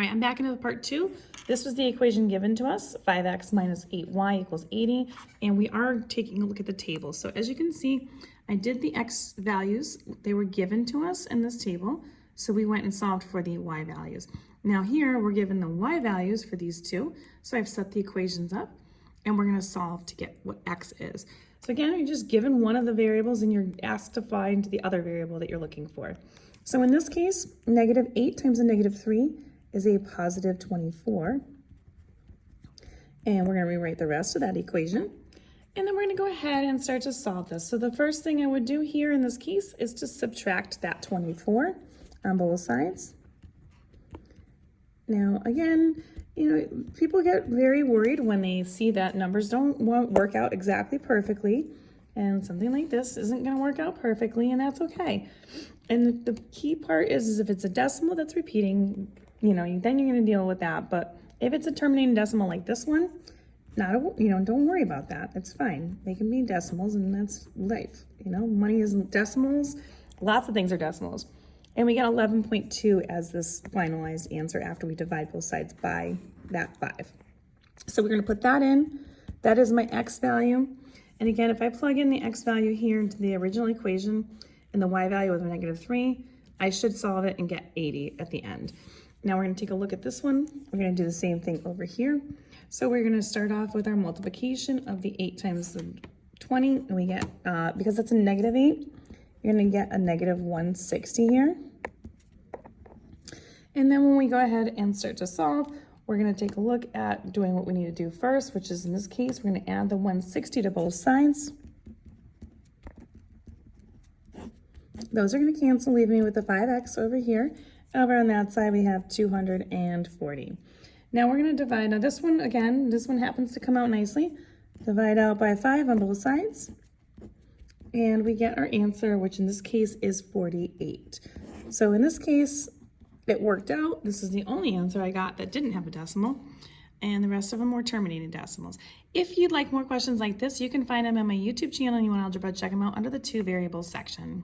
All right, I'm back into part 2. This was the equation given to us, 5x minus 8y equals 80, and we are taking a look at the table. So as you can see, I did the x values. They were given to us in this table, so we went and solved for the y values. Now here, we're given the y values for these two, so I've set the equations up, and we're going to solve to get what x is. So again, you're just given one of the variables, and you're asked to find the other variable that you're looking for. So in this case, negative 8 times a negative 3 is a positive 24. And we're going to rewrite the rest of that equation. And then we're going to go ahead and start to solve this. So the first thing I would do here in this case is to subtract that 24 on both sides. Now, again, people get very worried when they see that numbers won't work out exactly perfectly. And something like this isn't going to work out perfectly, and that's okay. And the key part is if it's a decimal that's repeating, then you're going to deal with that. But if it's a terminating decimal like this one, don't worry about that. It's fine. They can be decimals, and that's life. Money is decimals. Lots of things are decimals. And we get 11.2 as this finalized answer after we divide both sides by that 5. So we're going to put that in. That is my x value. And again, if I plug in the x value here into the original equation and the y value was negative 3, I should solve it and get 80 at the end. Now we're going to take a look at this one. We're going to do the same thing over here. So we're going to start off with our multiplication of the 8 times the 20. And we get, because that's a negative 8, you're going to get a negative 160 here. And then when we go ahead and start to solve, we're going to take a look at doing what we need to do first, which is in this case, we're going to add the 160 to both sides. Those are going to cancel, leaving me with the 5x over here. Over on that side, we have 240. Now we're going to divide. Now this one, again, this one happens to come out nicely. Divide out by 5 on both sides. And we get our answer, which in this case is 48. So in this case, it worked out. This is the only answer I got that didn't have a decimal, and the rest of them were terminating decimals. If you'd like more questions like this, you can find them on my YouTube channel. You want algebra, check them out under the 2 variables section.